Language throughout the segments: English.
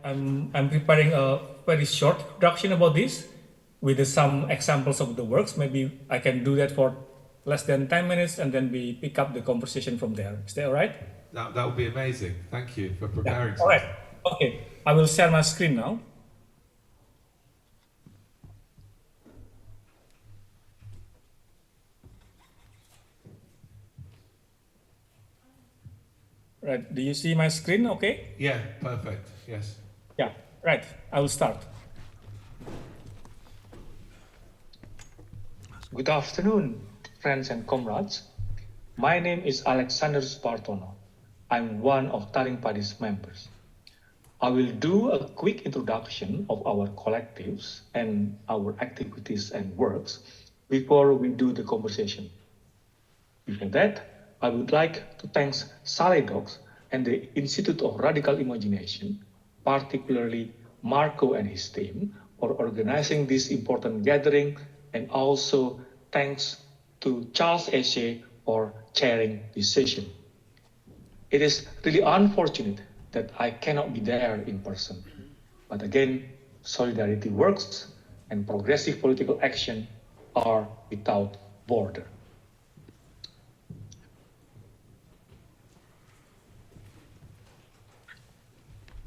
I'm preparing a very short introduction about this with some examples of the works. Maybe I can do that for less than 10 minutes and then we pick up the conversation from there. Is that all right? That would be amazing. Thank you for Yeah. preparing All right. something. Okay. I will share my screen now. Right. Do you see my screen? Okay. Yeah, perfect. Yes. Yeah. Right. I will start. Good afternoon, friends and comrades. My name is Alexander Spartono. I'm one of Taring Padi's members. I will do a quick introduction of our collectives and our activities and works before we do the conversation. Before that, I would like to thank Saledox and the Institute of Radical Imagination, particularly Marco and his team, for organizing this important gathering, and also thanks to Charles Esche for chairing this session. It is really unfortunate that I cannot be there in person. But again, solidarity works and progressive political action are without border.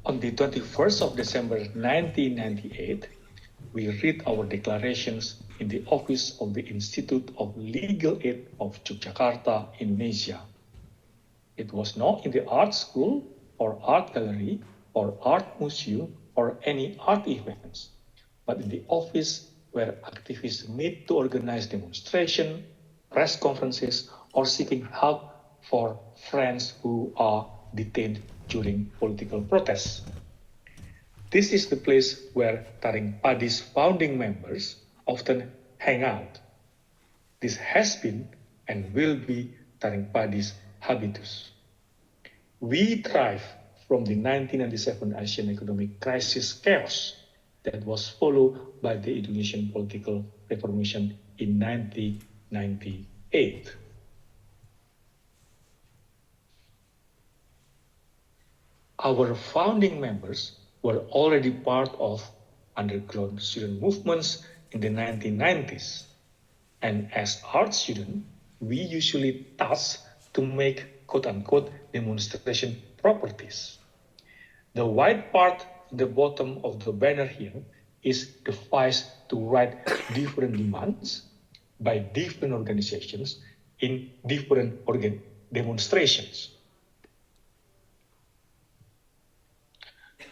On the 21st of December 1998, we read our declarations in the office of the Institute of Legal Aid of Yogyakarta, Indonesia. It was not in the art school or art gallery or art museum or any art events, but in the office where activists meet to organize demonstrations, press conferences, or seeking help for friends who are detained during political protests. This is the place where Taring Padi's founding members often hang out. This has been and will be Taring Padi's habitus. We thrive from the 1997 Asian economic crisis chaos that was followed by the Indonesian political reformation in 1998. Our founding members were already part of underground student movements in the 1990s. And as art students, we usually tasked to make quote-unquote demonstration properties. The white part at the bottom of the banner here is devised to write different demands by different organizations in different demonstrations.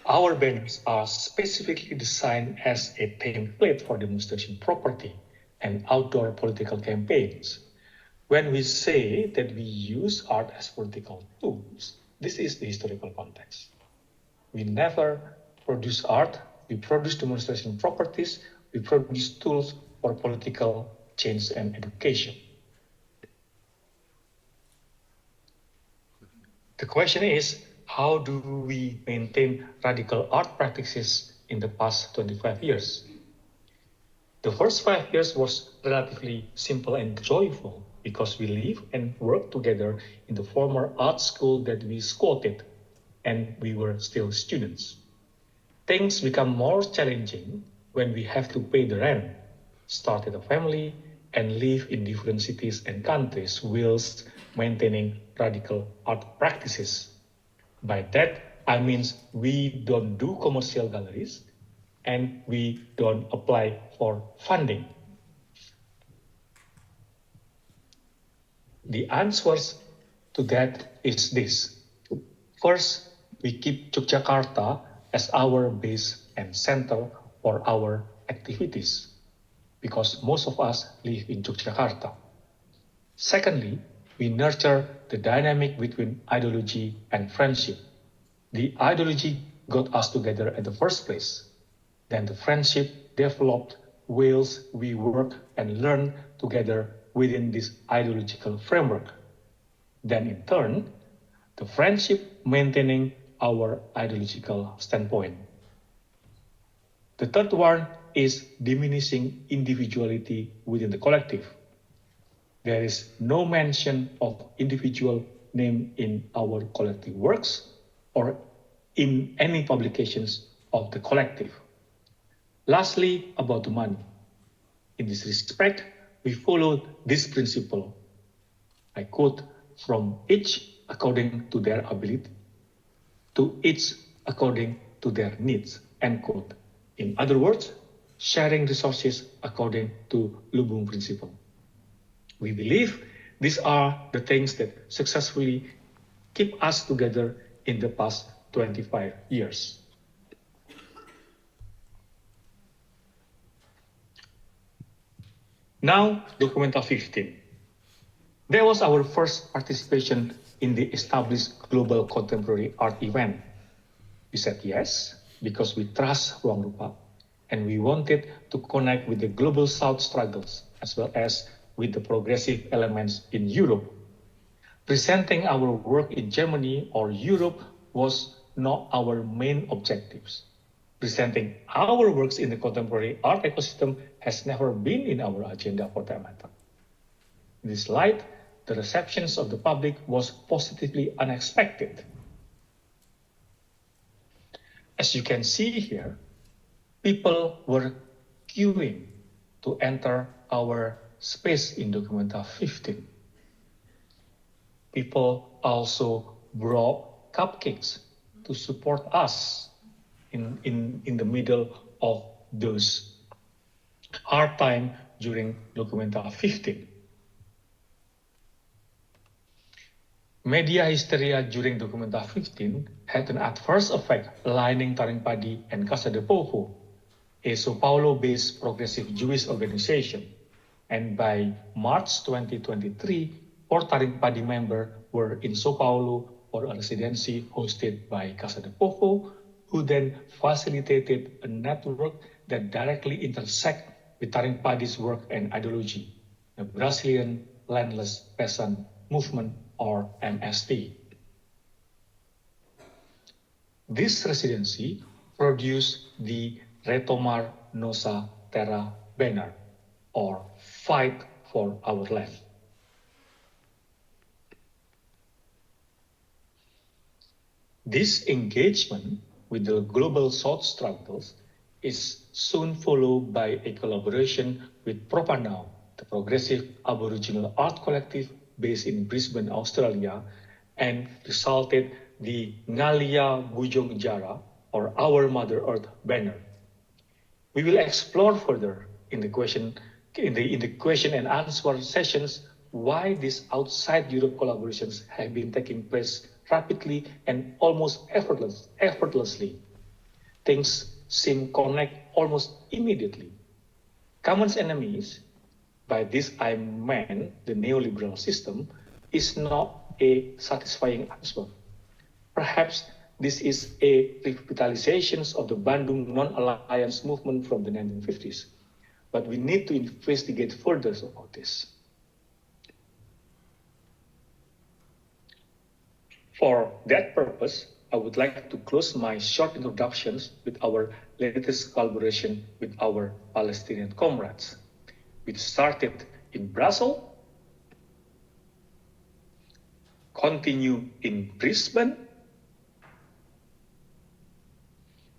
Our banners are specifically designed as a template for demonstration property and outdoor political campaigns. When we say that we use art as political tools, this is the historical context. We never produce art, we produce demonstration properties, we produce tools for political change and education. The question is, how do we maintain radical art practices in the past 25 years? The first 5 years was relatively simple and joyful because we live and work together in the former art school that we squatted, and we were still students. Things become more challenging when we have to pay the rent, start a family, and live in different cities and countries whilst maintaining radical art practices. By that, I mean we don't do commercial galleries and we don't apply for funding. The answers to that is this. First, we keep Yogyakarta as our base and center for our activities, because most of us live in Yogyakarta. Secondly, we nurture the dynamic between ideology and friendship. The ideology got us together at the first place. Then the friendship developed whilst we work and learn together within this ideological framework. Then in turn, the friendship maintaining our ideological standpoint. The third one is diminishing individuality within the collective. There is no mention of individual name in our collective works or in any publications of the collective. Lastly, about the money. In this respect, we followed this principle. I quote, from each according to their ability, to each according to their needs, end quote. In other words, sharing resources according to lumbung principle. We believe these are the things that successfully keep us together in the past 25 years. Now, Documenta 15. That was our first participation in the established global contemporary art event. We said yes, because we trust Ruang Rupa, and we wanted to connect with the global South struggles, as well as with the progressive elements in Europe. Presenting our work in Germany or Europe was not our main objectives. Presenting our works in the contemporary art ecosystem has never been in our agenda for that matter. In this light, the receptions of the public was positively unexpected. As you can see here, people were queuing to enter our space in Documenta 15. People also brought cupcakes to support us in the middle of those hard time during Documenta 15. Media hysteria during Documenta 15 had an adverse effect aligning Taring Padi and Casa de Povo, a Sao Paulo-based progressive Jewish organization. And by March 2023, 4 Taring Padi members were in Sao Paulo for a residency hosted by Casa de Povo, who then facilitated a network that directly intersects with Taring Padi's work and ideology, the Brazilian Landless Peasant Movement, or MST. This residency produced the Retomar Nossa Terra banner, or Fight for Our Land. This engagement with the global South struggles is soon followed by a collaboration with Propanau, the progressive Aboriginal art collective based in Brisbane, Australia, and resulted the Ngalia Bujong Jara, or Our Mother Earth banner. We will explore further in the question and answer sessions why these outside Europe collaborations have been taking place rapidly and almost effortlessly. Things seem to connect almost immediately. Common enemies, by this I mean the neoliberal system, is not a satisfying answer. Perhaps this is a revitalization of the Bandung non-alliance movement from the 1950s, but we need to investigate further about this. For that purpose, I would like to close my short introductions with our latest collaboration with our Palestinian comrades. We started in Brussels, continue in Brisbane,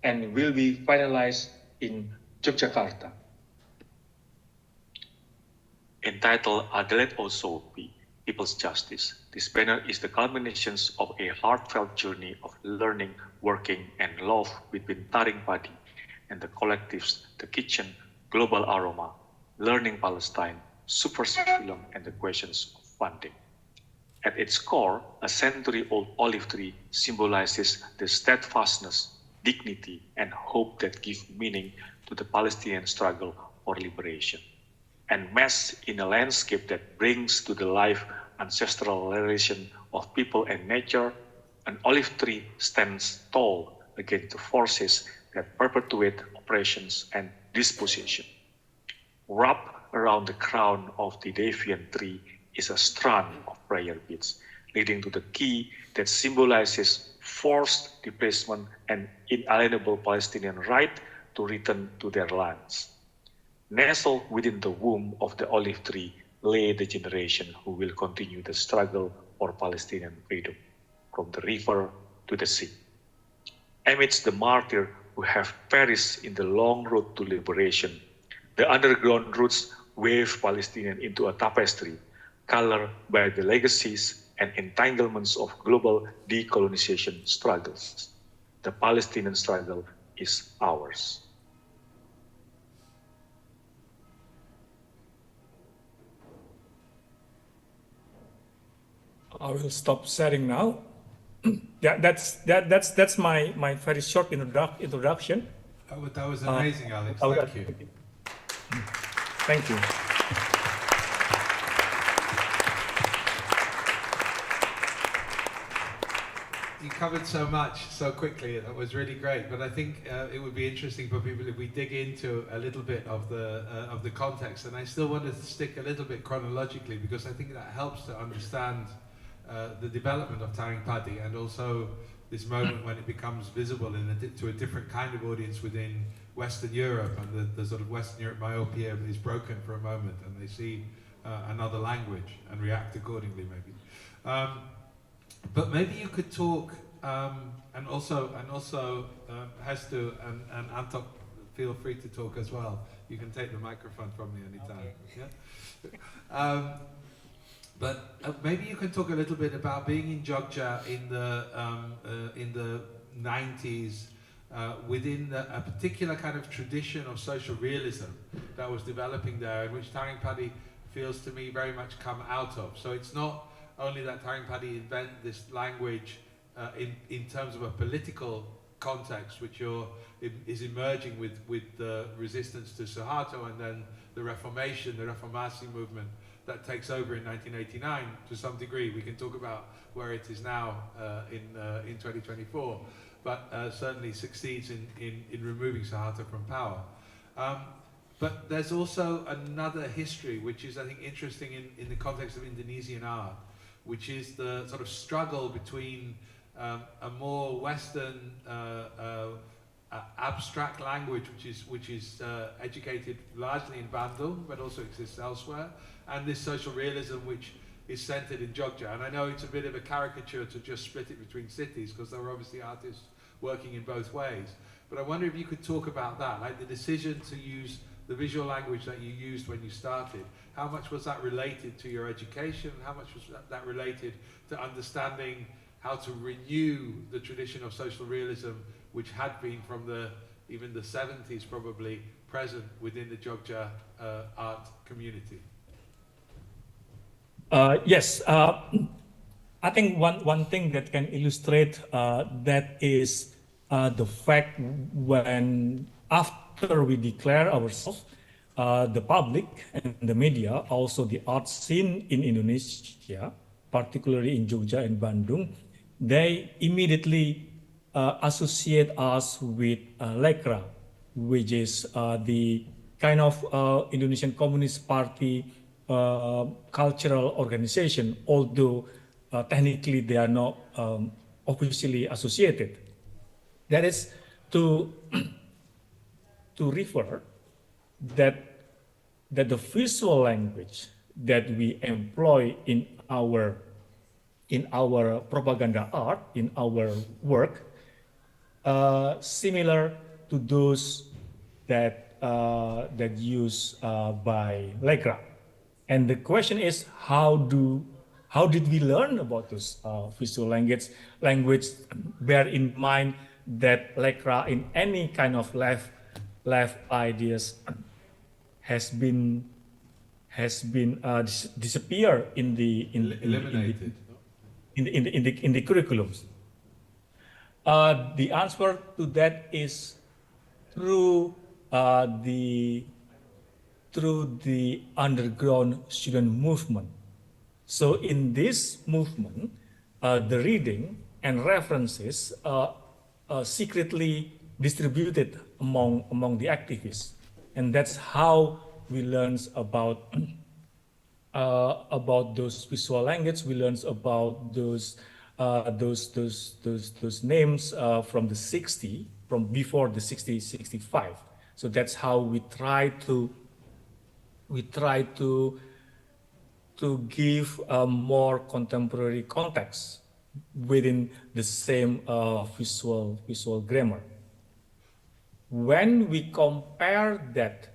and will be finalized in Yogyakarta. Entitled Adalet Osopi, People's Justice, this banner is the culmination of a heartfelt journey of learning, working, and love between Taring Padi and the collectives The Kitchen, Global Aroma, Learning Palestine, Subversive Film, and the questions of funding. At its core, a century-old olive tree symbolizes the steadfastness, dignity, and hope that give meaning to the Palestinian struggle for liberation. Enmeshed in a landscape that brings to the life ancestral relation of people and nature, an olive tree stands tall against the forces that perpetuate oppressions and dispossession. Wrapped around the crown of the Davian tree is a strand of prayer beads, leading to the key that symbolizes forced displacement and inalienable Palestinian right to return to their lands. Nestled within the womb of the olive tree lay the generation who will continue the struggle for Palestinian freedom, from the river to the sea. Amidst the martyrs who have perished in the long road to liberation, the underground roots wave Palestinians into a tapestry colored by the legacies and entanglements of global decolonization struggles. The Palestinian struggle is ours. I will stop sharing now. That's my very short introduction. That was amazing, Alex. Thank you. Thank you. You covered so much so quickly. That was really great. But I think it would be interesting for people if we dig into a little bit of the context. And I still want to stick a little bit chronologically because I think that helps to understand the development of Taring Padi and also this moment when it becomes visible to a different kind of audience within Western Europe, and the sort of Western Europe myopia is broken for a moment and they see another language and react accordingly maybe. But maybe you could talk, and also Hestu and Antok, feel free to talk as well. You can take the microphone from me anytime. Okay. Yeah? But maybe you can talk a little bit about being in Jogja in the 90s within a particular kind of tradition of social realism that was developing there, in which Taring Padi feels to me very much come out of. So it's not only that Taring Padi invent this language in terms of a political context, which is emerging with the resistance to Suharto and then the Reformation, the Reformasi movement that takes over in 1989 to some degree. We can talk about where it is now in 2024, but certainly succeeds in removing Suharto from power. But there's also another history which is, I think, interesting in the context of Indonesian art, which is the sort of struggle between a more Western abstract language, which is educated largely in Bandung, but also exists elsewhere, and this social realism which is centered in Jogja. And I know it's a bit of a caricature to just split it between cities, because there are obviously artists working in both ways. But I wonder if you could talk about that, like the decision to use the visual language that you used when you started. How much was that related to your education? How much was that related to understanding how to renew the tradition of social realism, which had been from even the 70s probably present within the Jogja art community? Yes, I think one thing that can illustrate that is the fact when after we declare ourselves, the public and the media, also the art scene in Indonesia, particularly in Jogja and Bandung, they immediately associate us with Lekra, which is the kind of Indonesian Communist Party cultural organization, although technically they are not officially associated. That is to refer that the visual language that we employ in our propaganda art, in our work, similar to those that used by Lekra. And the question is, how did we learn about those visual language? Bear in mind that Lekra, in any kind of left ideas, has been disappear in the curriculums. The answer to that is through the underground student movement. So in this movement, the reading and references are secretly distributed among the activists, and that's how we learn about those visual language. We learn about those names from the 60, from before the 65. So that's how we try to give a more contemporary context within the same visual grammar. When we compare that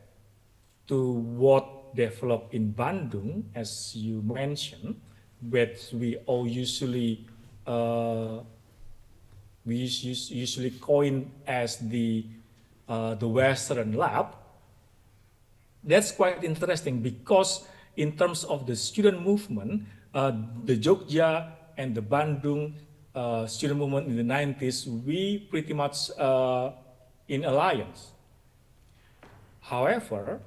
to what developed in Bandung, as you mentioned, which we all usually usually coin as the Western lab, that's quite interesting because in terms of the student movement, the Jogja and the Bandung student movement in the 90s, we pretty much in alliance. However,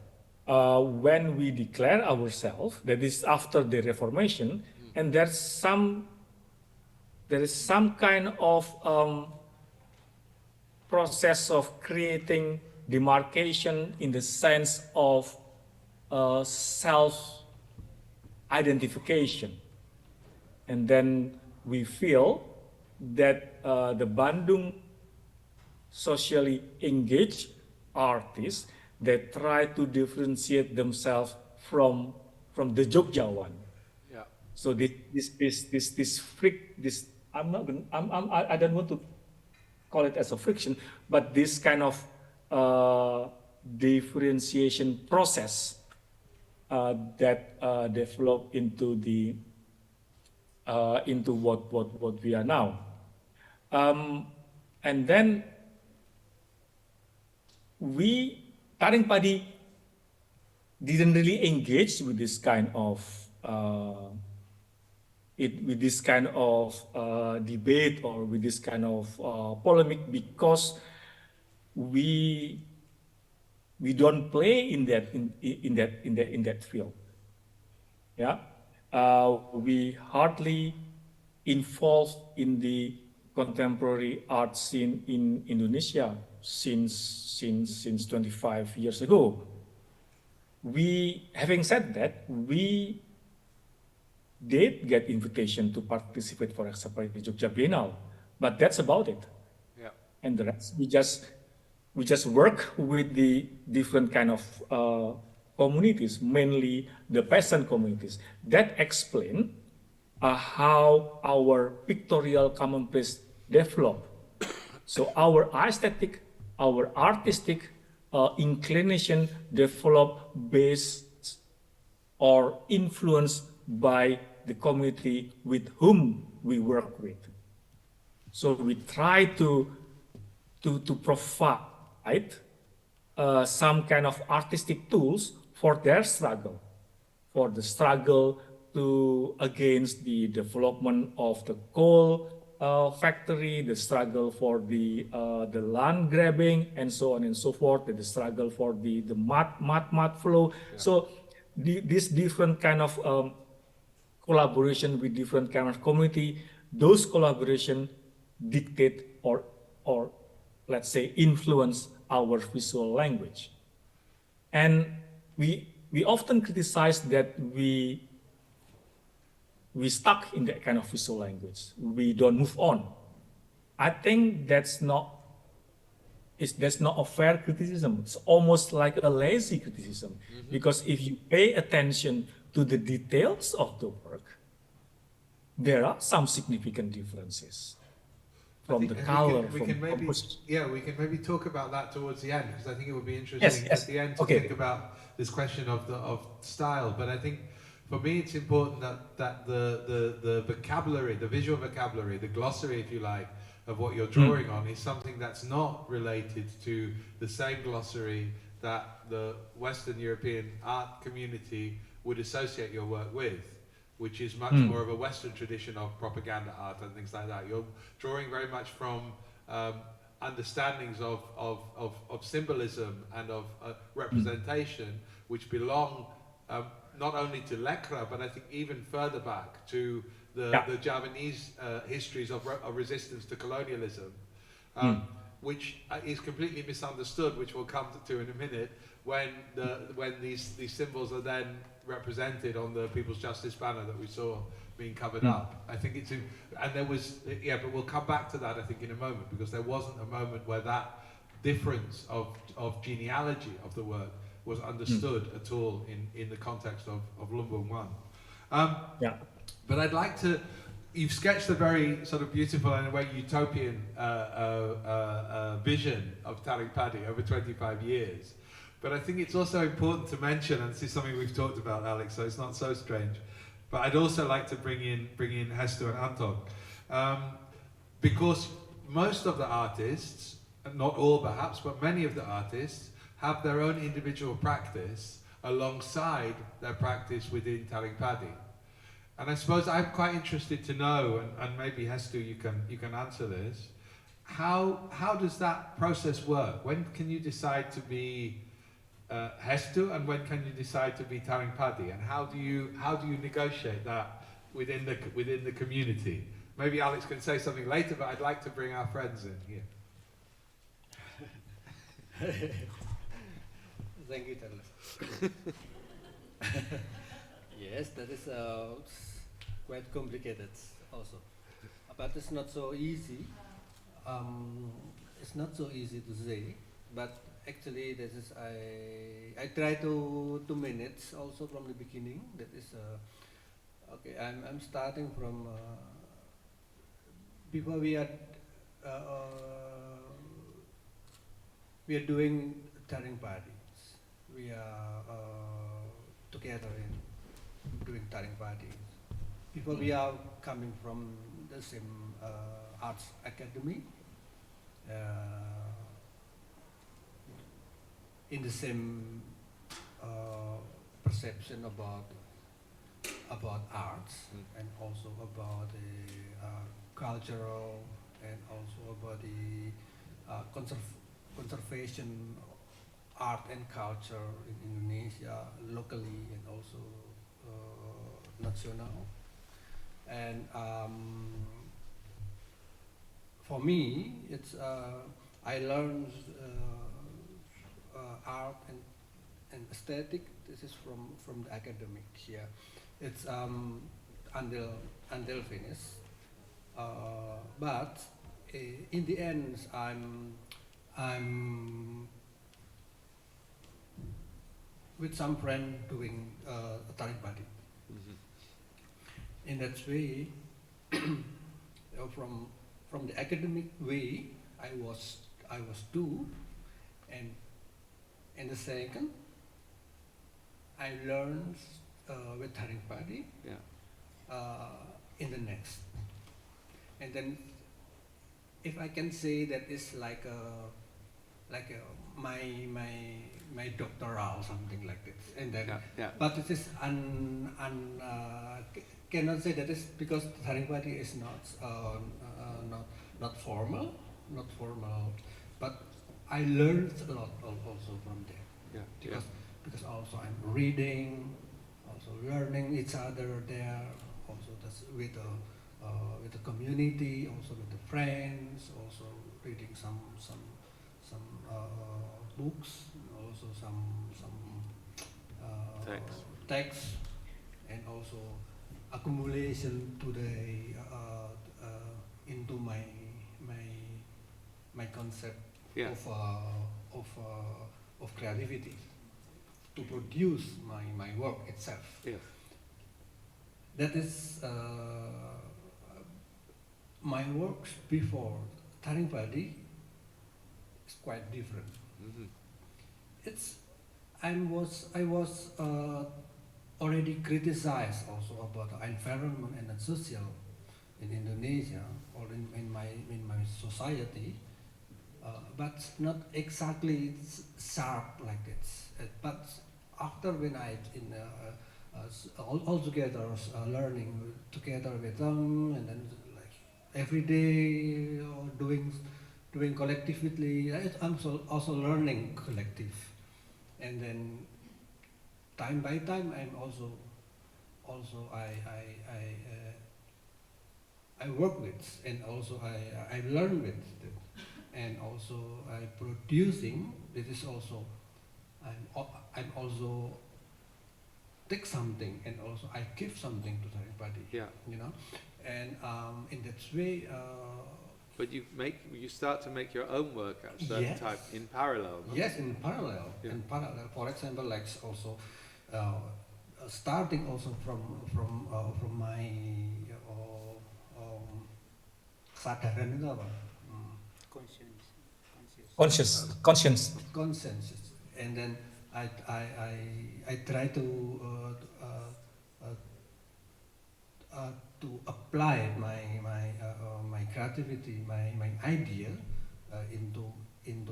when we declare ourselves, that is after the Reformation, and there is some kind of process of creating demarcation in the sense of self-identification. And then we feel that the Bandung socially engaged artists that try to differentiate themselves from the Jogja one. Yeah. So I don't want to call it as a friction, but this kind of differentiation process that developed into the into what we are now, and then Taring Padi didn't really engage with this kind of debate or with this kind of polemic because we don't play in that field. Yeah, we hardly involved in the contemporary art scene in Indonesia since 25 years ago. Having said that, we did get invitation to participate, for example, in the Jogja Biennale, but that's about it. Yeah. And the rest, we just work with the different kind of communities, mainly the peasant communities. That explain how our pictorial commonplace developed. So our aesthetic, our artistic inclination developed based or influenced by the community with whom we work with. So we try to provide some kind of artistic tools for their struggle, for the struggle against the development of the coal factory, the struggle for the land grabbing, and so on and so forth, the struggle for the mud flow. Yeah. So this different kind of collaboration with different kind of community, those collaboration dictate or let's say influence our visual language. And we often criticize that we stuck in that kind of visual language. We don't move on. I think that's not a fair criticism. It's almost like a lazy criticism. Mm-hmm. Because if you pay attention to the details of the work, there are some significant differences from the color, we can maybe talk about that towards the end, because I think it would be interesting at the end to think about this question of style. But I think for me it's important that the vocabulary, the visual vocabulary, the glossary, if you like, of what you're drawing on is something that's not related to the same glossary that the Western European art community would associate your work with, which is much more of a Western tradition of propaganda art and things like that. You're drawing very much from understandings of symbolism and of representation, which belong not only to Lekra, but I think even further back to the Javanese histories of resistance to colonialism, which is completely misunderstood, which we'll come to in a minute, when these symbols are then represented on the People's Justice banner that we saw being covered up. I think but we'll come back to that I think in a moment, because there wasn't a moment where that difference of genealogy of the work was understood at all in the context of Lumbung 1. But I'd like to you've sketched a very sort of beautiful and in a way utopian vision of Taring Padi over 25 years. But I think it's also important to mention, and this is something we've talked about, Alex, so it's not so strange, but I'd also like to bring in Hester and Anton, because most of the artists, not all perhaps, but many of the artists have their own individual practice alongside their practice within Taring Padi. And I suppose I'm quite interested to know, and maybe Hester, you can answer this. How does that process work? When can you decide to be Hester, and when can you decide to be Taring Padi? And how do you negotiate that within the community? Maybe Alex can say something later, but I'd like to bring our friends in here. Thank you, Charles. Yes, that is quite complicated also, but it's not so easy. It's not so easy to say, but actually this is I try to manage also from the beginning. That is okay. I'm starting from before we are doing Taring Padi. We are together in doing Taring Padi. Before we are coming from the same arts academy, in the same perception about arts and also about the cultural and also about the conservation art and culture in Indonesia, locally and also national. And for me, it's I learned art and aesthetic. This is from the academic here. It's until finished. But in the end, I'm with some friend doing Taring Padi. In that way, from the academic way, I was two, and in the second, I learned with Taring Padi. In the next, and then if I can say that it's like my doctoral or something like this, and then but it is cannot say that is because Taring Padi is not formal, but I learned a lot also from there. Because also I'm reading, also learning each other there, also that's with the community, also with the friends, also reading some books, also some text, and also accumulation today into my concept of creativity to produce my work itself. That is my works before Taring Padi is quite different. I was already criticized also about the environment and the social in Indonesia or in my society, but not exactly sharp like this. But after when I all together learning together with them, and then like every day doing collectively, I'm also learning collective, and then time by time I'm also I work with, and also I learn with them, and also I producing. This is also I'm also take something, and also I give something to everybody. You know, and in that way. But you start to make your own work at a certain time in parallel. No? Yes, in parallel. In parallel, for example, like also starting also from my kesadaran itu apa? Conscience. Consensus. And then I try to apply my creativity, my idea into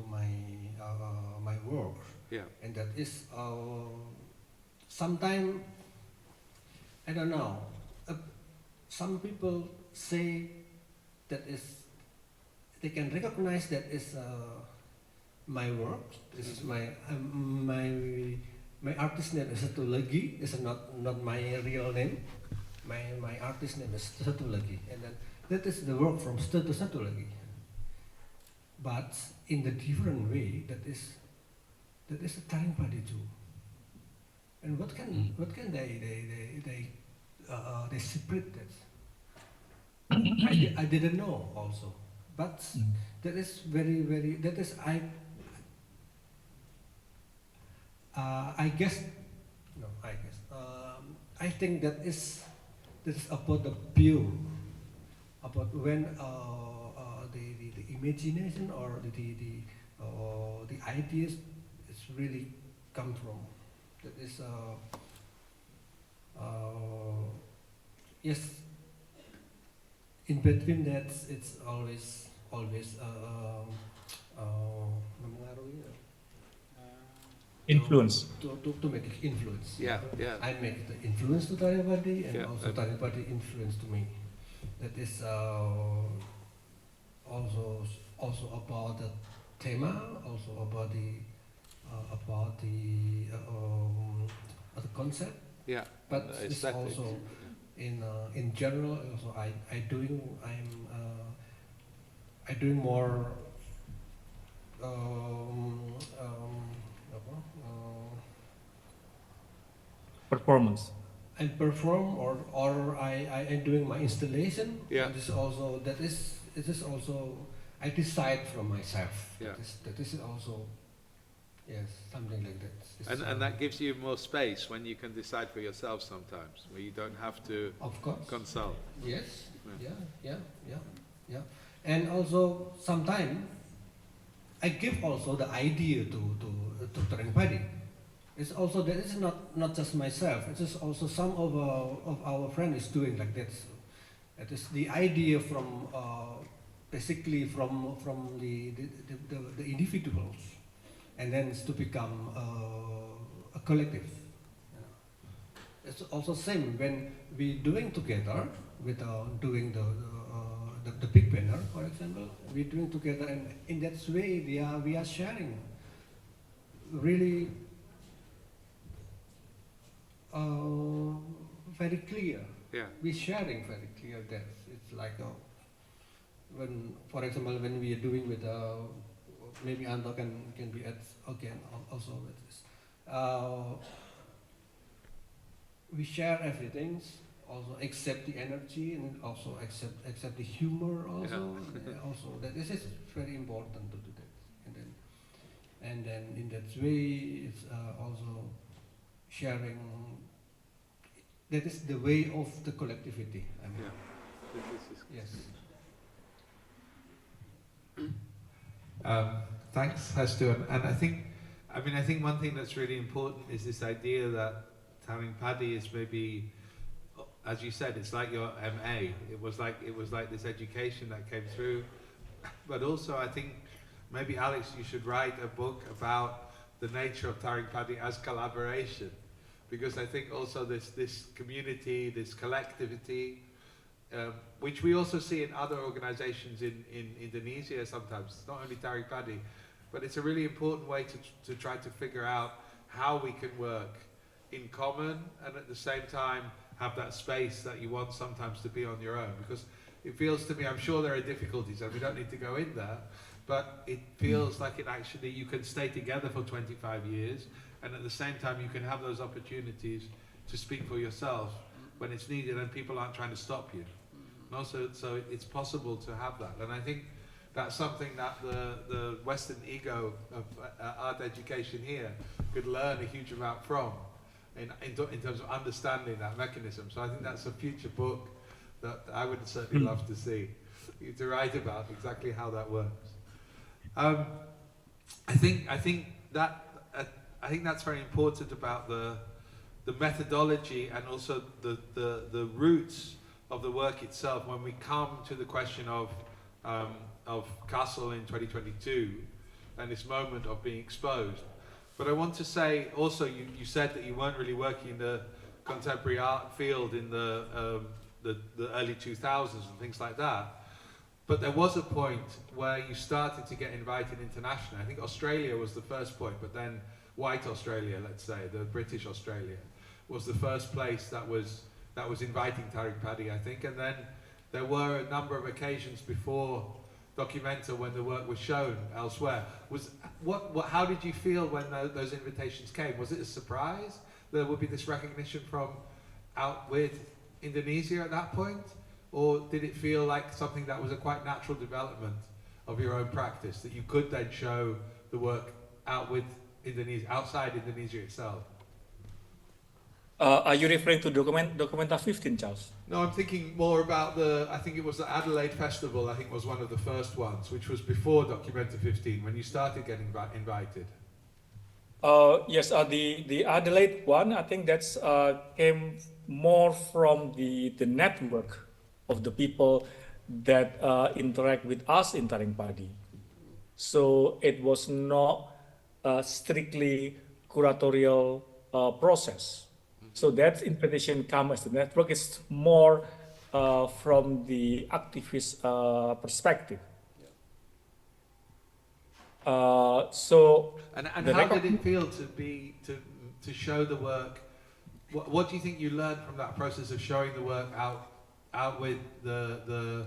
my work. Yeah. And that is sometimes, I don't know, some people say that is, they can recognize that is my work. This is my artist name is Satu Lagi. It's not my real name. My artist name is Satu Lagi, and then that is the work from Satu Lagi. But in the different way, that is a Taring Padi too. And what can they separate that? I didn't know also, but that is very that is I guess I think that is about the pure, about when the imagination or the ideas is really come from. That is yes. In between that, it's always mempengaruhi. Influence. To make influence. Yeah, yeah. I make the influence to Taring Padi, and Yeah, also Taring Padi influence to me. That is also about the thema, also about the concept. Yeah. But it's aesthetics. also in general. Also, I doing more. Performance. I perform or I am doing my installation. Yeah. And it is also I decide from myself. Yeah. That is also, yes, something like that. It's, And that gives you more space when you can decide for yourself sometimes, where you don't have to of course. consult. Yes. Yeah. And also sometimes I give also the idea to Taring Padi. It's also that it's not just myself. It is also some of our friends is doing like that. So it is the idea from basically from the individuals, and then it's to become a collective. You know. It's also same when we doing together with doing the big banner, for example. We're doing together, and in that way we are sharing really. Very clear. Yeah. We're sharing very clear that it's like when, for example, when we are doing with maybe Anto can be at again also with this. We share everything, also accept the energy and also accept the humor also. Yeah. Also that this is very important to do that, and then in that way it's also sharing. That is the way of the collectivity. I mean. Yeah. Yes. Thanks, Hastu. And I think one thing that's really important is this idea that Taring Padi is maybe, as you said, it's like your MA. It was like this education that came through. But also, I think maybe Alex, you should write a book about the nature of Taring Padi as collaboration. Because I think also this community, this collectivity, which we also see in other organizations in Indonesia sometimes. It's not only Taring Padi, but it's a really important way to try to figure out how we can work in common and at the same time have that space that you want sometimes to be on your own. Because it feels to me, I'm sure there are difficulties and we don't need to go in there, but it feels like you can stay together for 25 years. And at the same time, you can have those opportunities to speak for yourself when it's needed, and people aren't trying to stop you. And also, so it's possible to have that. And I think that's something that the Western ego of art education here could learn a huge amount from, in terms of understanding that mechanism. So I think that's a future book that I would certainly love to see. to write about exactly how that works. I think that's very important about the methodology and also the roots of the work itself when we come to the question of Kassel in 2022 and this moment of being exposed. But I want to say also, you said that you weren't really working in the contemporary art field in the early 2000s and things like that. But there was a point where you started to get invited internationally. I think Australia was the first point, but then white Australia, let's say, the British Australia, was the first place that was inviting Taring Padi, I think. And then there were a number of occasions before Documenta when the work was shown elsewhere. How did you feel when those invitations came? Was it a surprise there would be this recognition from out with Indonesia at that point? Or did it feel like something that was a quite natural development of your own practice, that you could then show the work out with Indonesia, outside Indonesia itself? Are you referring to Documenta 15, Charles? No, I'm thinking more about I think it was the Adelaide Festival, I think was one of the first ones, which was before Documenta 15, when you started getting invited. Yes, the Adelaide one, I think that's came more from the network of the people that interact with us in Taring Padi. So it was not a strictly curatorial process. So that invitation comes as the network is more from the activist perspective. And how did it feel to show the work? What do you think you learned from that process of showing the work out with the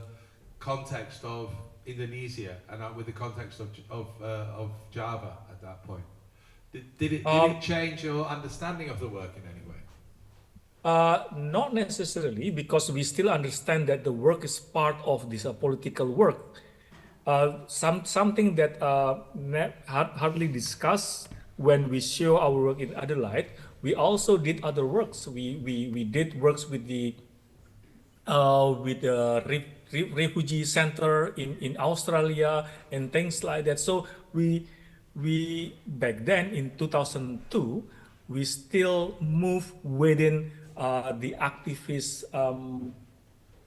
context of Indonesia and out with the context of Java at that point? Did it change your understanding of the work in any way? Not necessarily, because we still understand that the work is part of this political work. Something that hardly discussed when we show our work in Adelaide. We also did other works. We did works with the refugee center in Australia and things like that. So we back then in 2002 we still move within the activist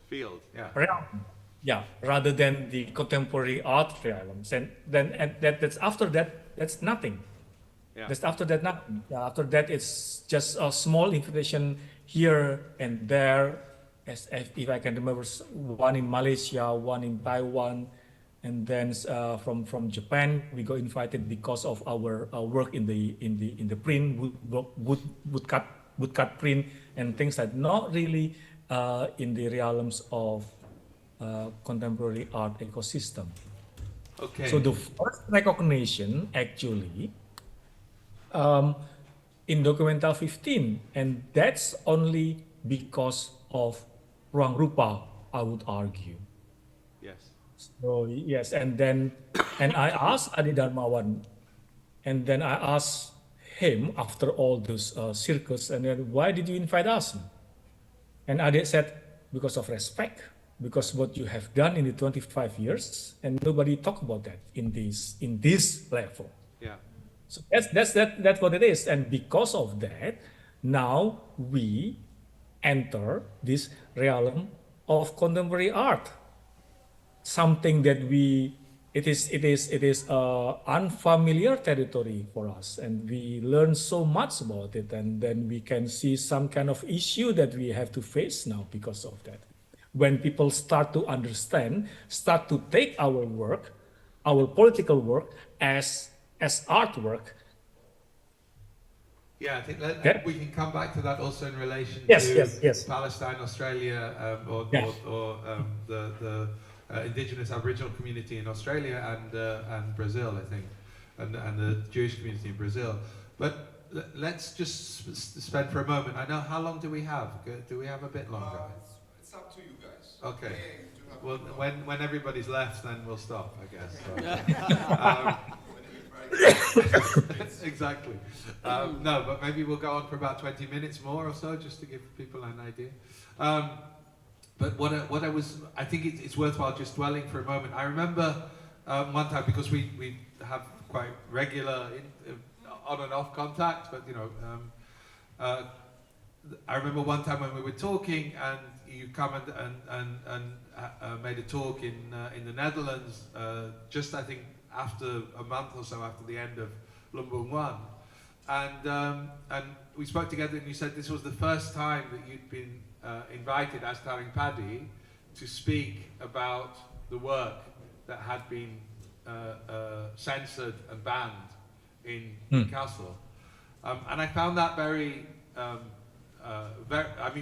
field, realm. Yeah, rather than the contemporary art realms, and that's after that. That's nothing. Yeah. That's after that nothing. After that, it's just a small invitation here and there. As if I can remember, one in Malaysia, one in Taiwan, and then from Japan we got invited because of our work in the print woodcut print and things like that. Not really in the realms of contemporary art ecosystem. Okay. So the first recognition actually in Documenta 15, and that's only because of Ruang Rupa, I would argue. Yes. So yes, and I asked Adi Darmawan, and then I asked him after all those circles, and then why did you invite us? And Adi said, because of respect, because what you have done in the 25 years, and nobody talk about that in this level. Yeah. So that's what it is, and because of that, now we enter this realm of contemporary art, something that it is unfamiliar territory for us, and we learn so much about it, and then we can see some kind of issue that we have to face now because of that. When people start to understand, start to take our work, our political work as artwork. Yeah, I think we can come back to that also in relation to yes. Palestine, Australia, or the indigenous Aboriginal community in Australia and Brazil, I think, and the Jewish community in Brazil. But let's just spend for a moment. I know, how long do we have? Do we have a bit longer? It's up to you guys. Okay. Well, when everybody's left, then we'll stop, I guess. Exactly. No, but maybe we'll go on for about 20 minutes more or so, just to give people an idea. But I think it's worthwhile just dwelling for a moment. I remember one time, because we have quite regular on and off contact, but I remember one time when we were talking, and you come and made a talk in the Netherlands, just I think after a month or so after the end of Lumbung 1, and we spoke together, and you said this was the first time that you'd been invited as Taring Padi to speak about the work that had been censored and banned in Castle, and I found that very,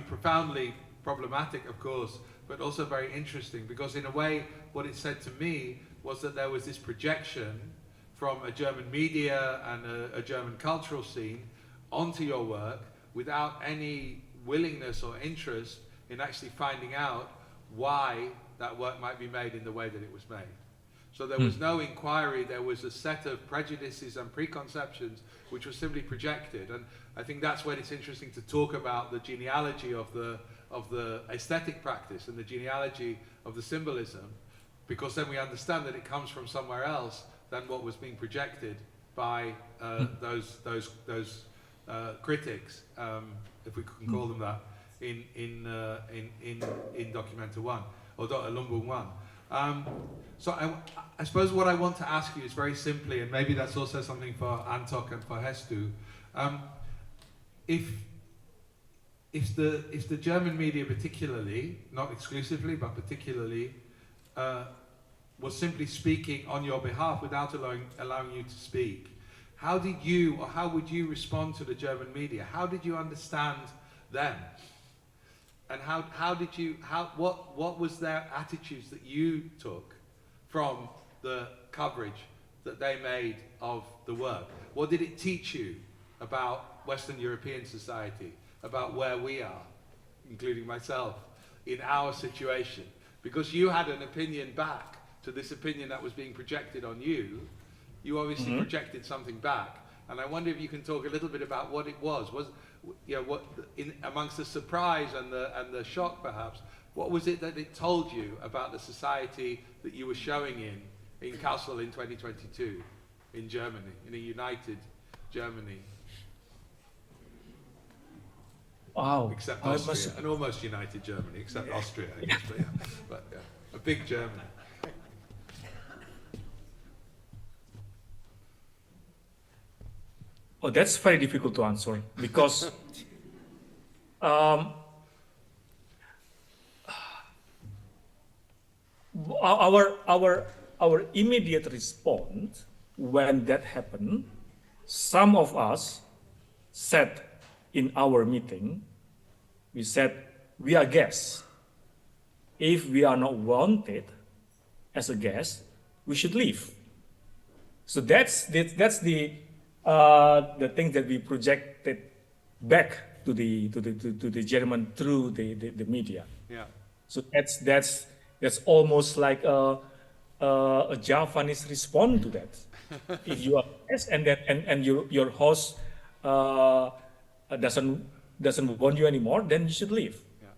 profoundly problematic, of course, but also very interesting, because in a way, what it said to me was that there was this projection from a German media and a German cultural scene onto your work without any willingness or interest in actually finding out why that work might be made in the way that it was made. So there was no inquiry, there was a set of prejudices and preconceptions which were simply projected. And I think that's when it's interesting to talk about the genealogy of the aesthetic practice and the genealogy of the symbolism, because then we understand that it comes from somewhere else than what was being projected by those critics, if we can call them that, in Documenta 1 or Lumbung 1. So I suppose what I want to ask you is very simply, and maybe that's also something for Antok and for Hestu, if the German media particularly, not exclusively but particularly, was simply speaking on your behalf without allowing you to speak, how did you, or how would you respond to the German media? How did you understand them? And what was their attitudes that you took from the coverage that they made of the work? What did it teach you about Western European society, about where we are, including myself, in our situation? Because you had an opinion back to this opinion that was being projected on you. You obviously projected something back. And I wonder if you can talk a little bit about what it was. Amongst the surprise and the shock perhaps, what was it that it told you about the society that you were showing in Kassel in 2022, in Germany, in a united Germany? Wow. Except Austria, an almost united Germany, except Austria, I guess, but a big Germany. Oh, that's very difficult to answer, because our immediate response when that happened, some of us said in our meeting, we said, we are guests. If we are not wanted as a guest, we should leave. So that's the thing that we projected back to the German through the media. Yeah. So that's almost like a Javanese response to that. If you are guest and your host doesn't want you anymore, then you should leave. Yeah.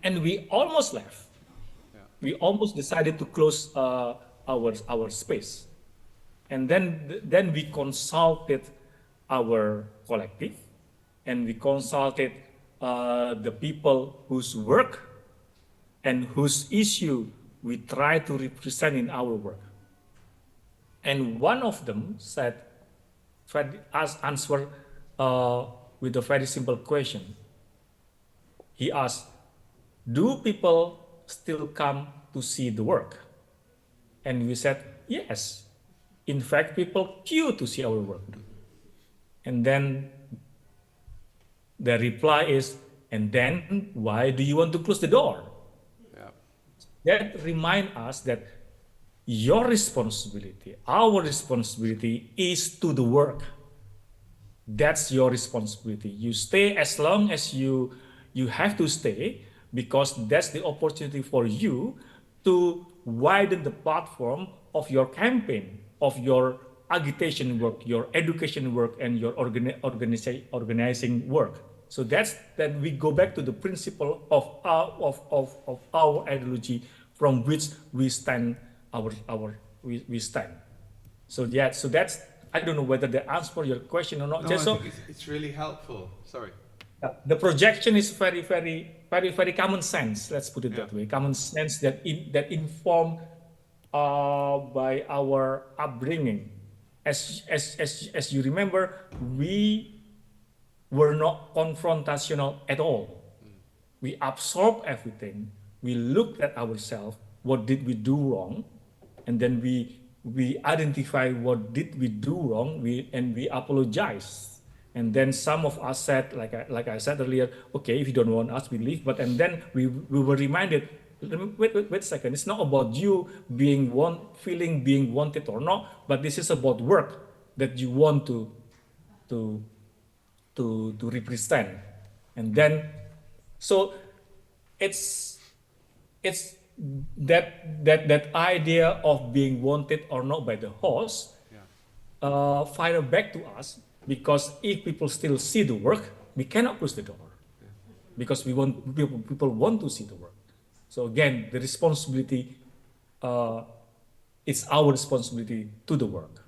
And we almost left. Yeah. We almost decided to close our space. And then we consulted our collective, and we consulted the people whose work and whose issue we try to represent in our work. And one of them said, answer with a very simple question. He asked, do people still come to see the work? And we said, yes. In fact, people queue to see our work. And then the reply is, and then why do you want to close the door? Yeah. That reminds us that your responsibility, our responsibility is to the work. That's your responsibility. You stay as long as you have to stay, because that's the opportunity for you to widen the platform of your campaign, of your agitation work, your education work, and your organizing work. So that's that we go back to the principle of our ideology from which we stand we stand. So yeah, so that's, I don't know whether that answers your question or not. No, Just I so think it's really helpful. Sorry. the projection is very common sense. Let's put it Yeah. that way. Common sense that informed by our upbringing. As you remember, we were not confrontational at all. We absorbed everything. We looked at ourselves. What did we do wrong? And then we identify what did we do wrong. We apologize. And then some of us said, like I said earlier, okay, if you don't want us, we leave. But and then we were reminded, wait a second. It's not about you being wanted or not, but this is about work that you want to represent. And then, so it's that idea of being wanted or not by the host fire back to us, because if people still see the work, we cannot close the door, because people want to see the work. So again, the responsibility, it's our responsibility to the work.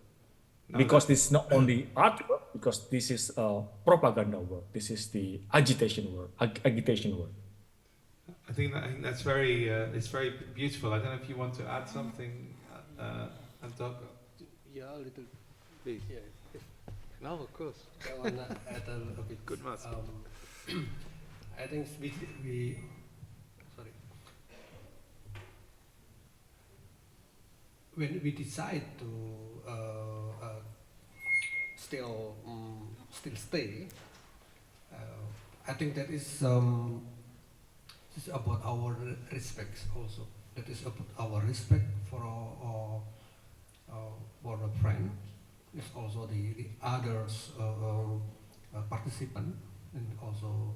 Because this is not only artwork, because this is propaganda work. This is the agitation work. I think that's very it's very beautiful. I don't know if you want to add something, Antok. Yeah, a little bit. Yeah. No, of course. I want to add a bit. Good, Mas. I think we sorry. When we decide to still stay, I think that is about our respect also. That is about our respect for our friend. It's also the others participant, and also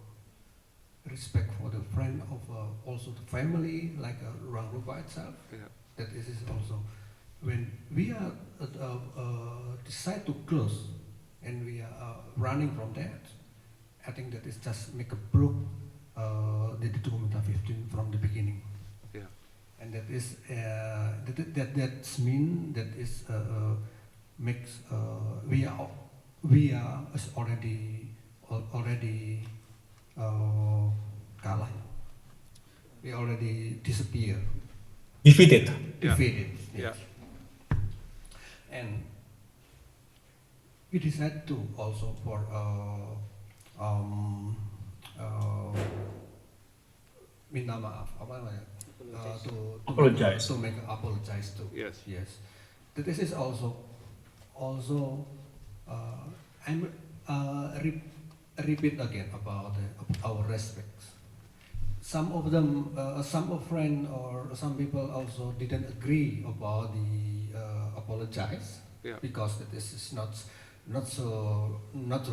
respect for the friend of also the family, like Ruang Rupa itself. Yeah. That is also when we are decide to close and we are running from that. I think that is just make a broke the documenta 15 from the beginning. Yeah. And that is that's mean that is makes we are already kalah. We already disappear. Defeated. Defeated. Yeah. Yes. And we decided to also for minta maaf apa namanya Apologize. to make apologize to. Yes. Yes. This is also I'm repeat again about our respects. Some of them, some of friends or some people also didn't agree about the apologize, because this is not so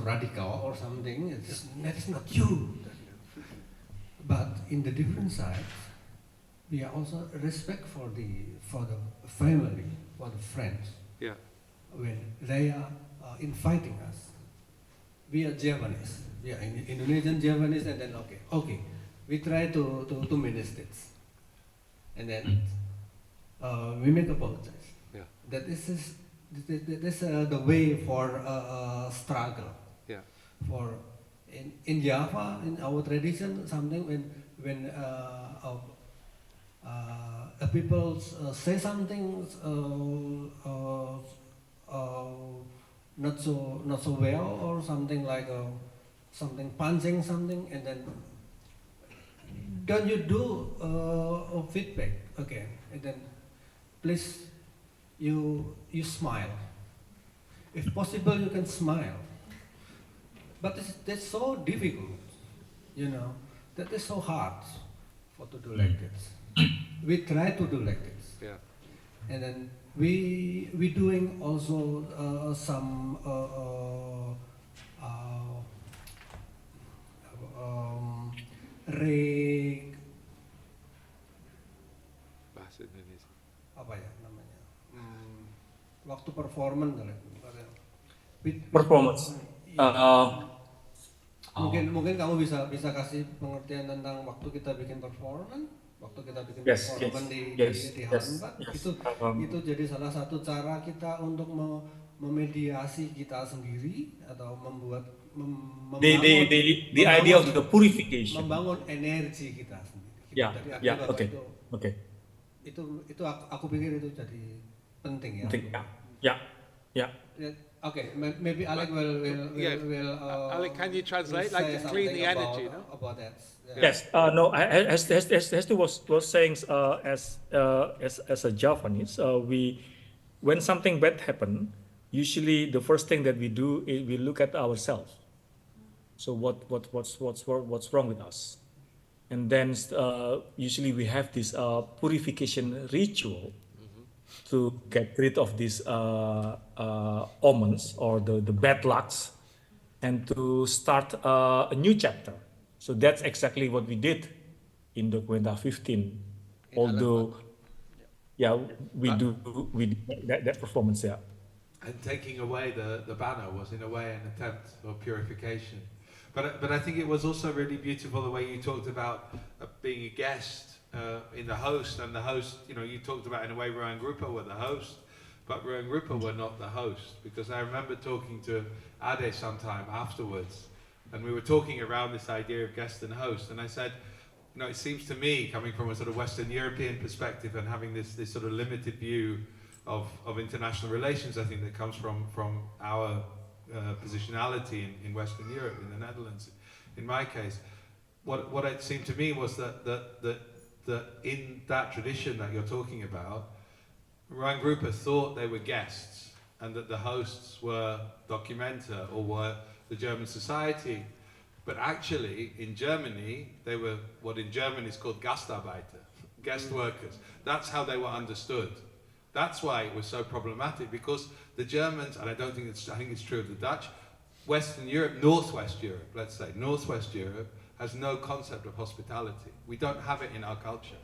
radical or something. That is not you. But in the different sides, we are also respect for the family, for the friends. Yeah. When they are inviting us, we are Japanese, we are Indonesian Japanese, and then okay, we try to manage this, and then we make apologize. Yeah. That this is the way for struggle. Yeah. For in Java, in our tradition, something when people say something not so well, or something like something punching something, and then don't you do a feedback again, and then please you smile. If possible, you can smile. But that's so difficult, that is so hard to do like this. We try to do like this. Yeah. And then we doing also some Bahasa Indonesia. apa ya namanya, waktu performance Performance. Mungkin kamu bisa kasih pengertian tentang waktu kita bikin performance, Yes, performance yes, di yes, Hambat, yes. itu jadi salah satu cara kita untuk memediasi kita sendiri atau The idea of the purification. membangun energi kita sendiri. Yeah, Jadi yeah, artinya okay, okay. Itu aku pikir itu jadi penting ya. Yeah, yeah. Okay, maybe Alec will Alec, can you translate? will Like say to clean the something energy, no? about that. Yes, no, as Hestu was saying, as a Javanese, when something bad happen, usually the first thing that we do is we look at ourselves. So what's wrong with us, and then usually we have this purification ritual to get rid of these omens or the bad lucks, and to start a new chapter. So that's exactly what we did in Documenta 15. Although, we did that performance, yeah. And taking away the banner was in a way an attempt of purification. But I think it was also really beautiful the way you talked about being a guest in the host, and the host, you talked about in a way Ruang Grupa were the host, but Ruang Grupa were not the host, because I remember talking to Ade sometime afterwards, and we were talking around this idea of guest and host, and I said, it seems to me, coming from a sort of Western European perspective and having this sort of limited view of international relations, I think that comes from our positionality in Western Europe, in the Netherlands, in my case. What it seemed to me was that in that tradition that you're talking about, Ruang Grupa thought they were guests and that the hosts were documenta or were the German society. But actually, in Germany, they were what in German is called Gastarbeiter, guest workers. That's how they were understood. That's why it was so problematic, because the Germans, and I think it's true of the Dutch, Western Europe, Northwest Europe, let's say, Northwest Europe has no concept of hospitality. We don't have it in our culture.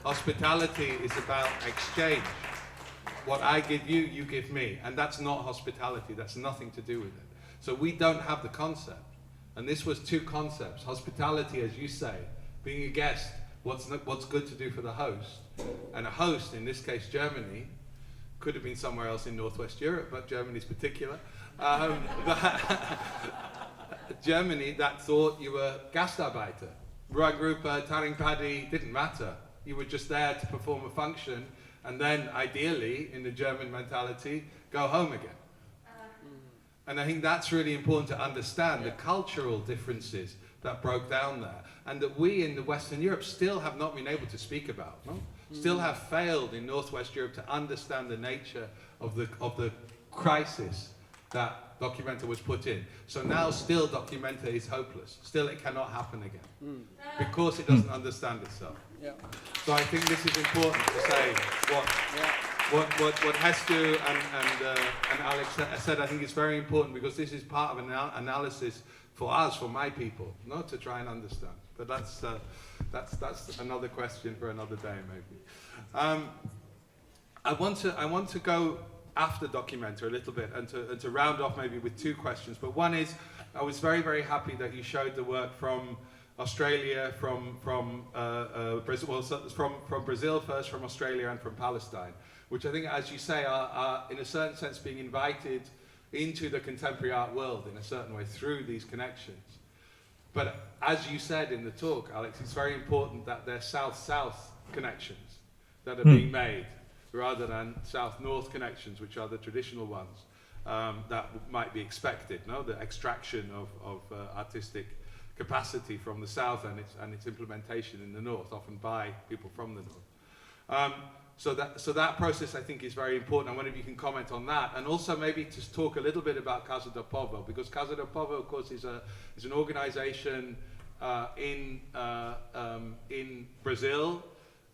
Hospitality is about exchange. What I give you, you give me. And that's not hospitality. That's nothing to do with it. So we don't have the concept. And this was two concepts. Hospitality, as you say, being a guest, what's good to do for the host. And a host, in this case Germany, could have been somewhere else in Northwest Europe, but Germany's particular. Germany, that thought you were Gastarbeiter. Ruang Grupa, Taring Padi, didn't matter. You were just there to perform a function, and then ideally, in the German mentality, go home again. And I think that's really important to understand, the cultural differences that broke down there, and that we in the Western Europe still have not been able to speak about, no? Still have failed in Northwest Europe to understand the nature of the crisis that Documenta was put in. So now still Documenta is hopeless. Still it cannot happen again, because it doesn't understand itself. Yeah. So I think this is important to say what Hestu and Alex said. I think it's very important, because this is part of an analysis for us, for my people, not to try and understand. But that's another question for another day, maybe. I want to go after Documenta a little bit, and to round off maybe with two questions. But one is, I was very, very happy that you showed the work from Australia, from Brazil, well, from Brazil first, from Australia, and from Palestine, which I think, as you say, are in a certain sense being invited into the contemporary art world in a certain way through these connections. But as you said in the talk, Alex, it's very important that they're south-south connections that are being made, rather than south-north connections, which are the traditional ones that might be expected, no? The extraction of artistic capacity from the south and its implementation in the north, often by people from the north. So that process, I think, is very important. I wonder if you can comment on that, and also maybe just talk a little bit about Casa do Povo, because Casa do Povo, of course, is an organization in Brazil,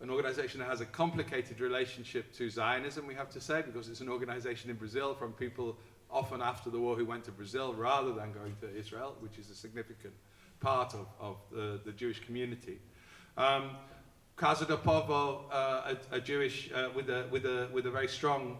an organization that has a complicated relationship to Zionism, we have to say, because it's an organization in Brazil from people often after the war who went to Brazil rather than going to Israel, which is a significant part of the Jewish community. Casa do Povo, a Jewish with a very strong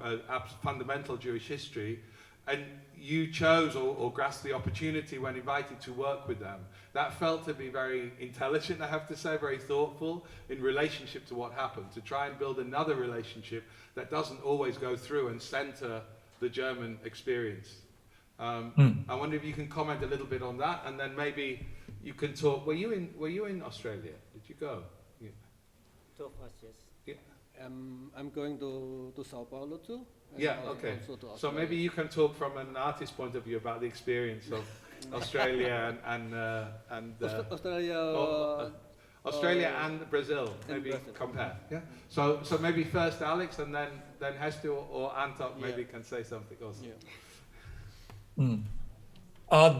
fundamental Jewish history, and you chose or grasped the opportunity when invited to work with them. That felt to be very intelligent, I have to say, very thoughtful in relationship to what happened, to try and build another relationship that doesn't always go through and center the German experience. I wonder if you can comment a little bit on that, and then maybe you can talk. Were you in Australia? Did you go? Yeah. Two of us, yes. Yeah. I'm going to Sao Paulo too. and Yeah, okay. also to So Australia. maybe you can talk from an artist's point of view about the experience of Australia and Australia. Australia and Brazil. and Maybe Brazil. compare. Yeah. So maybe first Alex, and then Hesti or Antok maybe Yeah. can say something also. Yeah.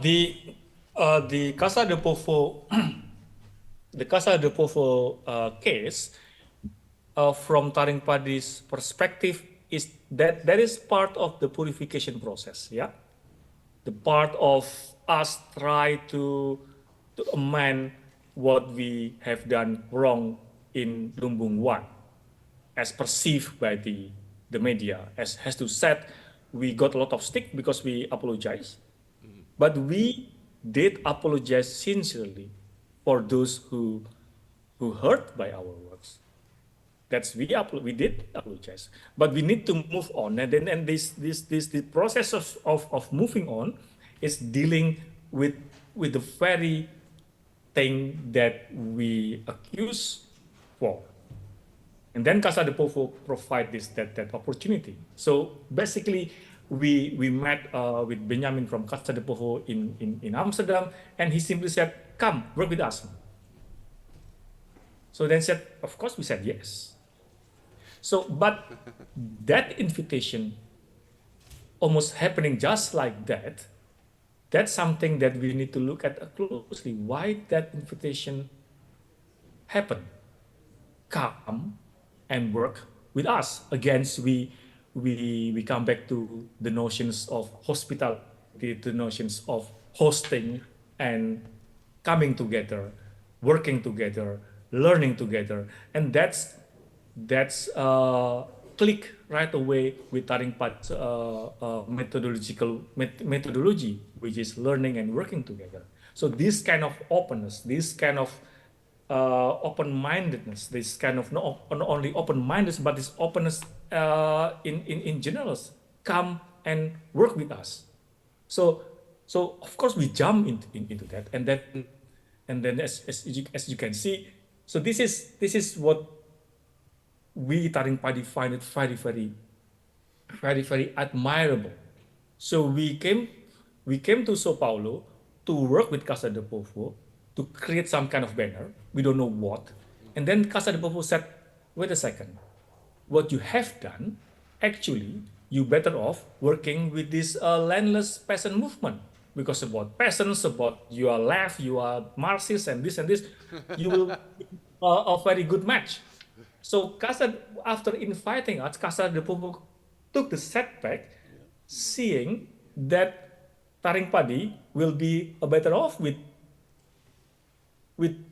The Casa de Povo, the Casa de Povo case, from Taring Padi's perspective, is that is part of the purification process. Yeah, the part of us try to amend what we have done wrong in Lumbung 1, as perceived by the media. As has to said, we got a lot of stick because we apologize, but we did apologize sincerely for those who hurt by our words. We did apologize, but we need to move on, and then the process of moving on is dealing with the very thing that we accuse for. And then Casa de Povo provide that opportunity. So basically, we met with Benjamin from Casa de Povo in Amsterdam, and he simply said, "Come, work with us." So then said, of course, we said yes. So, but that invitation almost happening just like that, that's something that we need to look at closely. Why that invitation happened? Come and work with us. Again, we come back to the notions of hospitality, the notions of hosting and coming together, working together, learning together, and that's click right away with Taring Padi's methodology, which is learning and working together. So this kind of openness, this kind of open-mindedness, this kind of not only open-mindedness, but this openness in general, come and work with us. So of course we jump into that, and then as you can see, so this is what we Taring Padi find it very, very, very, very admirable. So we came to Sao Paulo to work with Casa de Povo to create some kind of banner. We don't know what. And then Casa de Povo said, wait a second, what you have done, actually, you better off working with this landless peasant movement. Because about peasants, about you are left, you are Marxist and this, you will a very good match. So after inviting us, Casa de Povo took the setback, seeing that Taring Padi will be better off with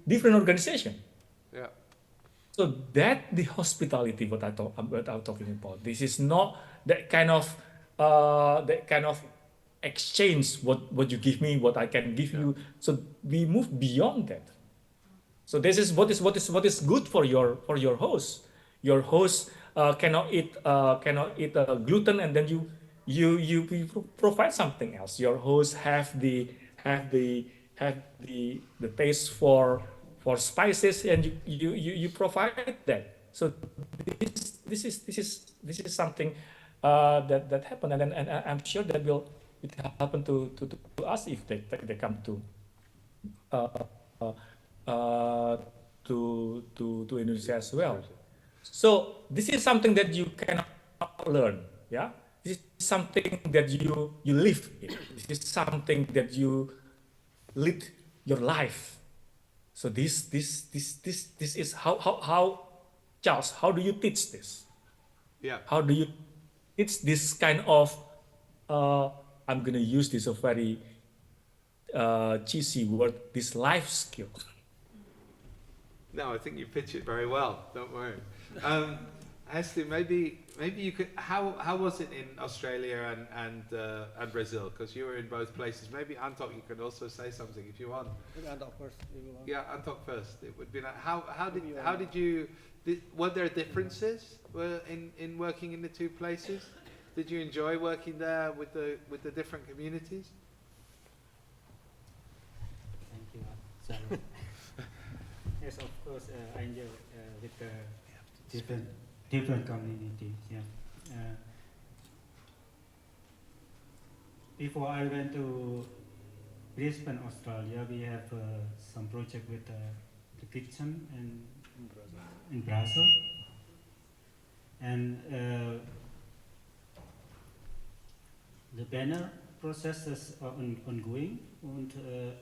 different organization. Yeah. So that the hospitality what I'm talking about. This is not that kind of exchange. What you give me, what I can give you. So we move beyond that. So this is what is good for your host. Your host cannot eat gluten, and then you provide something else. Your host have the taste for spices, and you provide that. So this is something that happened, and I'm sure that will happen to us if they come to Indonesia as well. So this is something that you cannot learn. Yeah, this is something that you live in. This is something that you lead your life. So this is how Charles, how do you teach this? Yeah. How do you teach this kind of I'm gonna use this a very cheesy word, this life skill? No, I think you pitch it very well. Don't worry. Hesti, maybe maybe you could. How was it in Australia and Brazil? Because you were in both places. Maybe Antok, you can also say something if you want. And of course, if you want. Yeah, Antok first. It would be like how did you? Were there differences in working in the two places? Did you enjoy working there with the different communities? Thank you, Charles. Yes, of course, I enjoy with the different communities. Yeah. Before I went to Brisbane, Australia, we have some project with the kitchen in Brussels, and the banner process is ongoing,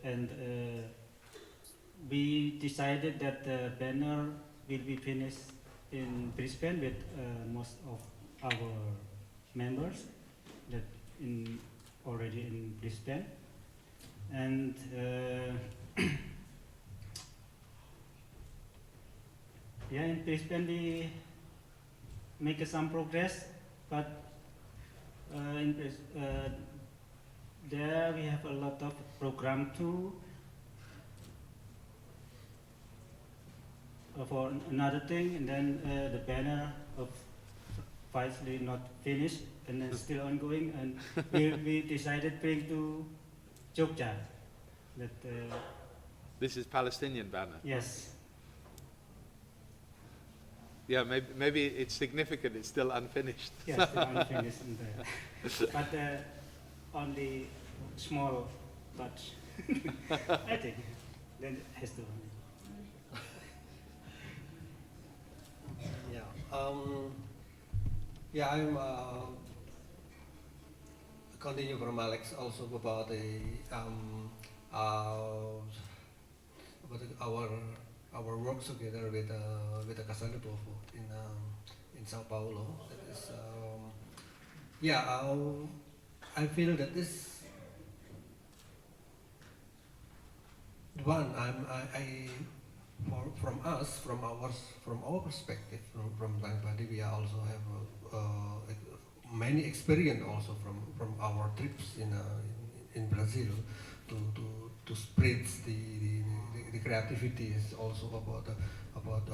and we decided that the banner will be finished in Brisbane with most of our members that already in Brisbane, and yeah, in Brisbane we make some progress, but there we have a lot of program too. For another thing, and then the banner of finally not finished, and then still ongoing, and we decided bring to Jogja. That This is Palestinian banner. yes, Yeah, maybe it's significant. It's still unfinished. yes, still unfinished in there, but only small touch. I think then it has to. Yeah, I'm continue from Alex also about our work together with the Casa de Povo in Sao Paulo. That is I feel that this one from our perspective, from Taring Padi, we also have many experience also from our trips in Brazil to spread the creativity is also about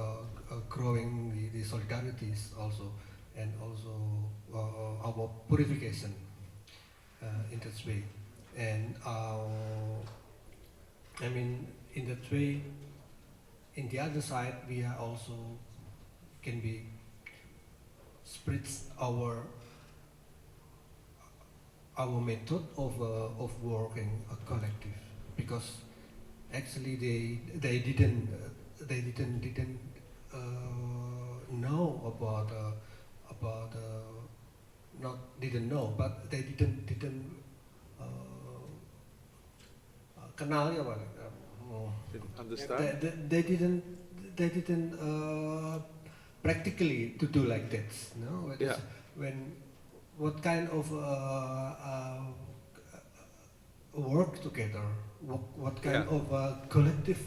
growing the solidarities also, and also our purification in that way, and I mean in that way. In the other side, we are also can be spreads our method of working a collective, because actually they didn't know about not didn't know, but they didn't kenal ya Pak. Didn't understand. They didn't practically to do like that. No, Yeah. When what kind of work together, what kind Yeah. of collective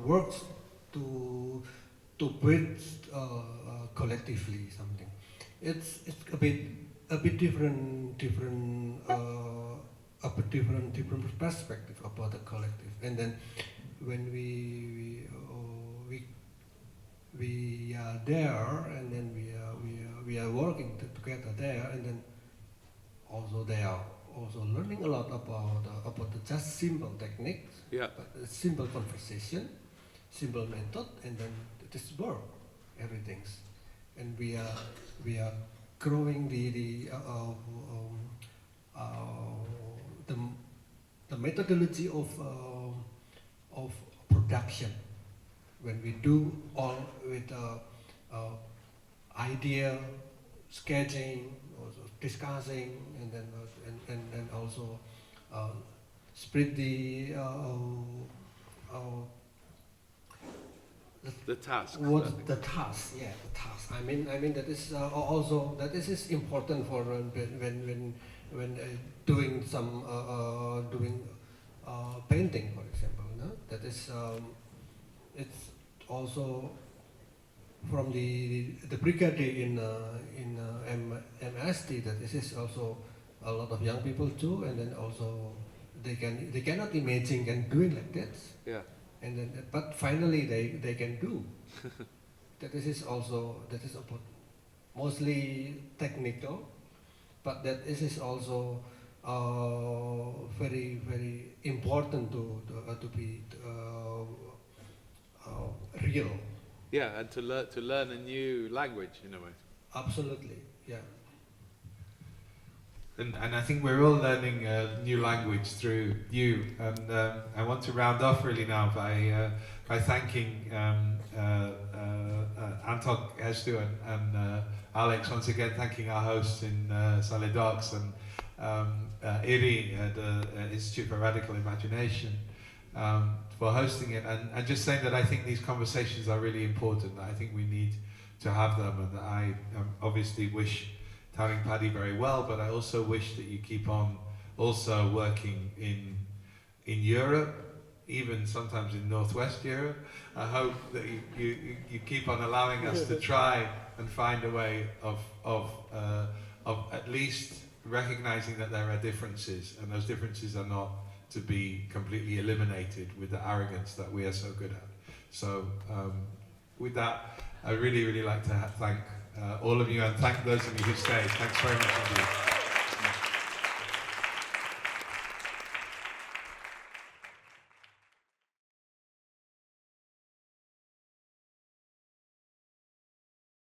works to build collectively something. It's a bit different perspective about the collective. And then when we are there, and then we are working together there, and then also they are also learning a lot about the just simple techniques, Yeah. simple conversation, simple method, and then this work, everything's, and we are growing the methodology of production, when we do all with idea sketching, also discussing, and then also spread the task. the task? Yeah, the task. I mean that is also that is important for when doing some painting, for example. No, that is it's also from the brigade in MST that this is also a lot of young people too, and then also they cannot imagine can doing like that. Yeah. And then but finally they can do. That this is about mostly technical, but that this is also very very important to be real. Yeah, and to learn a new language in a way. Absolutely, yeah. And I think we're all learning a new language through you. And I want to round off really now by thanking Anton Esche and Alex once again, thanking our hosts in Saledox and Iri at the Institute for Radical Imagination for hosting it. And just saying that I think these conversations are really important, that I think we need to have them, and that I obviously wish Taring Padi very well, but I also wish that you keep on also working in Europe, even sometimes in Northwest Europe. I hope that you keep on allowing us to try and find a way of at least recognizing that there are differences, and those differences are not to be completely eliminated with the arrogance that we are so good at. So with that, I really like to thank all of you, and thank those of you who stayed. Thanks very much indeed.